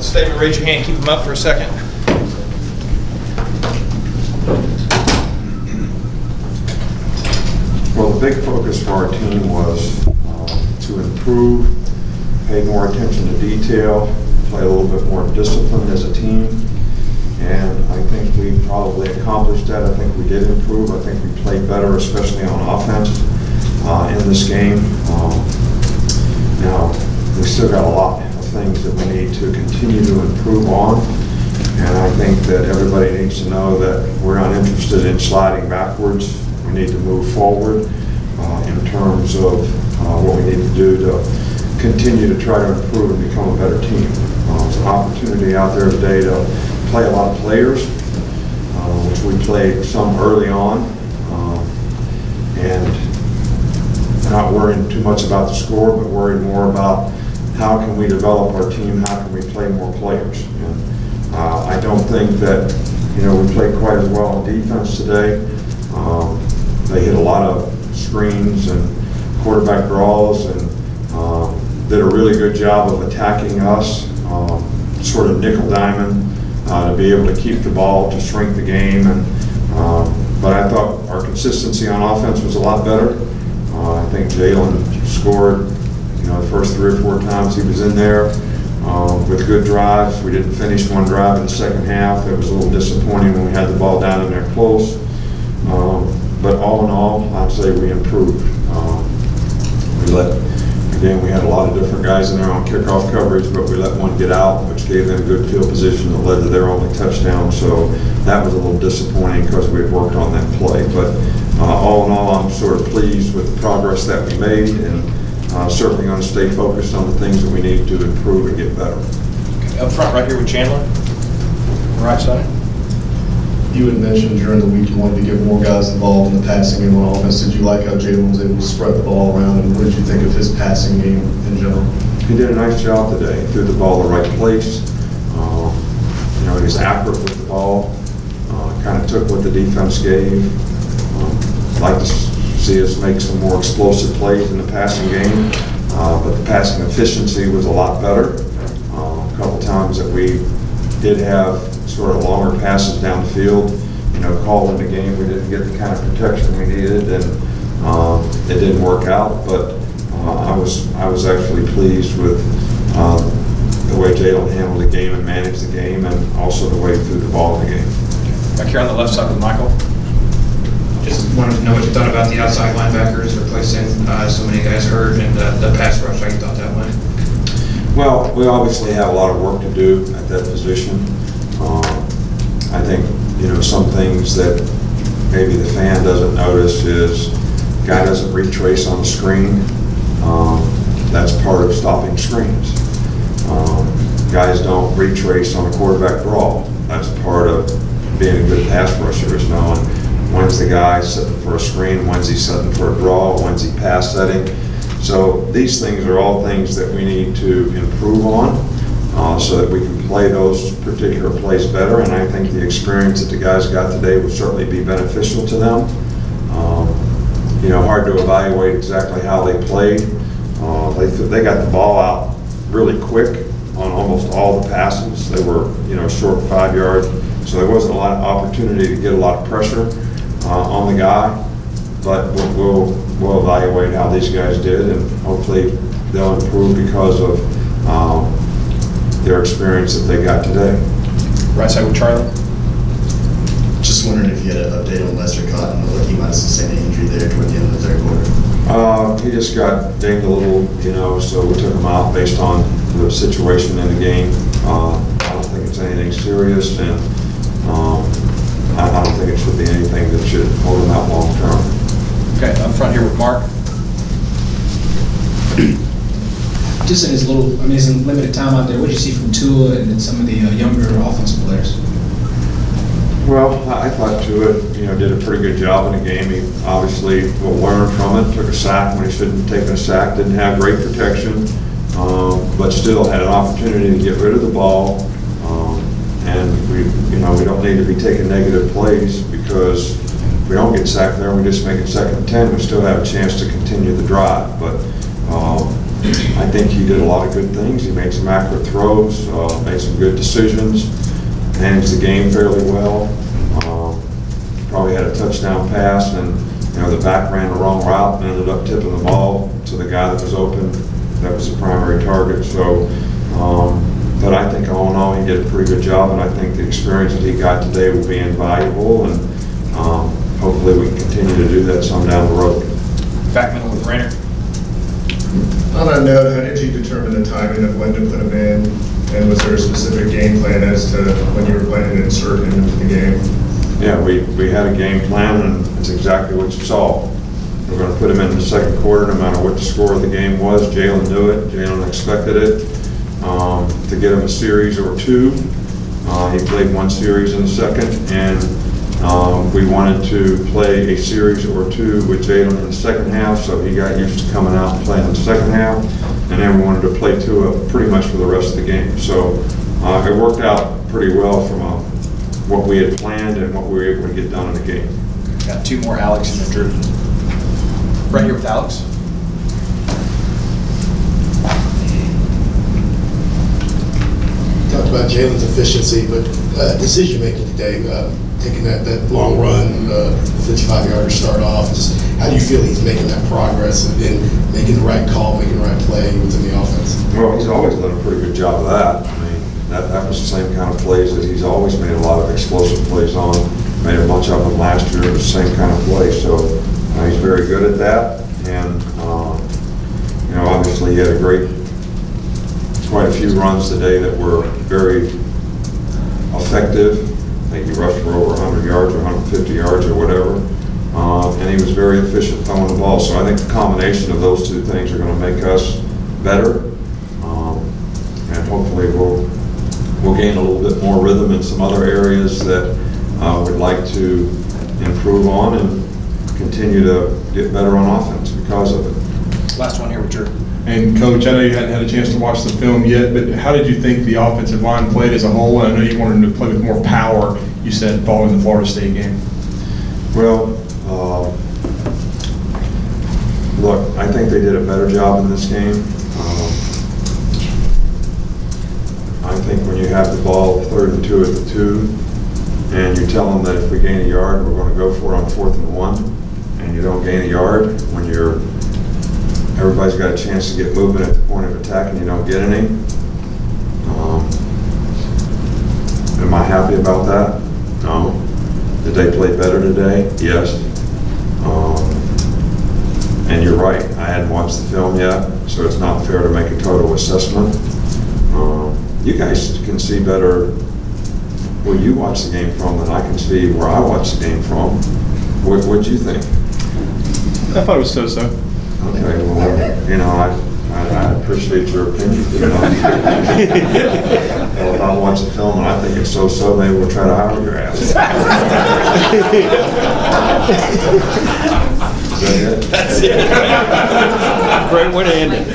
statement, raise your hand, keep them up for a second. Well, the big focus for our team was to improve, pay more attention to detail, play a little bit more disciplined as a team, and I think we probably accomplished that. I think we did improve. I think we played better, especially on offense in this game. Now, we still got a lot of things that we need to continue to improve on, and I think that everybody needs to know that we're not interested in sliding backwards. We need to move forward in terms of what we need to do to continue to try to improve and become a better team. There's an opportunity out there today to play a lot of players, which we played some early on, and not worrying too much about the score, but worried more about how can we develop our team, how can we play more players. And I don't think that, we played quite as well on defense today. They hit a lot of screens and quarterback draws and did a really good job of attacking us, sort of nickel diamond, to be able to keep the ball, to shrink the game. And but I thought our consistency on offense was a lot better. I think Jalen scored, the first 3 or 4 times he was in there with good drives. We didn't finish one drive in the second half. It was a little disappointing when we had the ball down in there close. But all in all, I'd say we improved. We had a lot of different guys in there on kickoff coverage, but we let one get out, which gave them good field position that led to their only touchdown. So that was a little disappointing because we had worked on that play. But all in all, I'm sort of pleased with the progress that we made, and certainly going to stay focused on the things that we need to improve and get better. Okay, up front right here with Chandler, right side. You had mentioned during the week you wanted to get more guys involved in the passing game on offense. Did you like how Jalen was able to spread the ball around, and what did you think of his passing game in general? He did a nice job today. He threw the ball the right place. He was accurate with the ball. Kind of took what the defense gave. I'd like to see us make some more explosive plays in the passing game, but the passing efficiency was a lot better. A couple times that we did have sort of longer passes down the field, called in the game. We didn't get the kind of protection we needed, and it didn't work out. But I was actually pleased with the way Jalen handled the game and managed the game, and also the way he threw the ball in the game. Back here on the left side with Michael. Just wanted to know what you thought about the outside linebackers replacing so many guys hurt, and the pass rush, how you thought that went? Well, we obviously have a lot of work to do at that position. I think, some things that maybe the fan doesn't notice is guy doesn't retrace on the screen. That's part of stopping screens. Guys don't retrace on a quarterback draw. That's part of being a good pass rusher, is knowing when's the guy setting for a screen, when's he setting for a draw, when's he pass setting. So these things are all things that we need to improve on so that we can play those particular plays better. And I think the experience that the guys got today will certainly be beneficial to them. Hard to evaluate exactly how they played. They got the ball out really quick on almost all the passes. They were, short 5 yards, so there wasn't a lot of opportunity to get a lot of pressure on the guy. But we'll evaluate how these guys did, and hopefully they'll improve because of their experience that they got today. Right side with Charlie. Just wondering if you had an update on Lester Cotton. It looked like he might have sustained an injury there toward the end of the third quarter. He just got dinged a little, so we took him out based on the situation in the game. I don't think it's anything serious, and I don't think it should be anything that should hold him out long term. Okay, up front here with Mark. Just in his limited time out there, what did you see from Tua and then some of the younger offensive players? Well, I thought Tua, did a pretty good job in the game. He obviously will learn from it. Took a sack when he shouldn't have taken a sack. Didn't have great protection, but still had an opportunity to get rid of the ball. And we don't need to be taking negative plays, because if we don't get sacked there, we just make it 2nd and 10. We still have a chance to continue the drive. But I think he did a lot of good things. He made some accurate throws, made some good decisions, managed the game fairly well. Probably had a touchdown pass, and the back ran the wrong route and ended up tipping the ball to the guy that was open. That was the primary target. So, but I think all in all, he did a pretty good job, and I think the experience that he got today will be invaluable, and hopefully we can continue to do that some down the road. Backman with Rayner. On that note, how did you determine the timing of when to put him in? And was there a specific game plan as to when you were planning to insert him into the game? Yeah, we had a game plan, and it's exactly what you saw. We're going to put him in the second quarter, no matter what the score of the game was. Jalen knew it. Jalen expected it. To get him a series or two. He played one series in the second, and we wanted to play a series or two with Jalen in the second half, so he got used to coming out and playing in the second half, and then we wanted to play Tua pretty much for the rest of the game. So it worked out pretty well from what we had planned and what we were able to get done in the game. Got two more, Alex and then Drew. Right here with Alex. Talked about Jalen's efficiency, but decision-making today, taking that long run, 55-yarder to start off, just how do you feel he's making that progress and making the right call, making the right play within the offense? Well, he's always done a pretty good job of that. I mean, that was the same kind of plays that he's always made a lot of explosive plays on. Made a bunch of them last year, the same kind of play. So he's very good at that. And, obviously he had quite a few runs today that were very effective. I think he rushed for over 100 yards or 150 yards or whatever. And he was very efficient throwing the ball. So I think the combination of those two things are going to make us better. And hopefully we'll gain a little bit more rhythm in some other areas that we'd like to improve on and continue to get better on offense because of it. Last one here with Drew. And Coach, I know you hadn't had a chance to watch the film yet, but how did you think the offensive line played as a whole? And I know you wanted them to play with more power, you said, following the Florida State game. Well, look, I think they did a better job in this game. I think when you have the ball 3rd and 2 at the 2, and you tell them that if we gain a yard, we're going to go for it on 4th and 1, and you don't gain a yard when everybody's got a chance to get movement at the point of attack and you don't get any. Am I happy about that? No. Did they play better today? Yes. And you're right, I hadn't watched the film yet, so it's not fair to make a total assessment. You guys can see better where you watch the game from than I can see where I watch the game from. What'd you think? I thought it was so-so. Okay, well, I appreciate your opinion. Well, if I watch the film and I think it's so-so, maybe we'll try to hire your ass. Is that it? That's it. Great way to end it.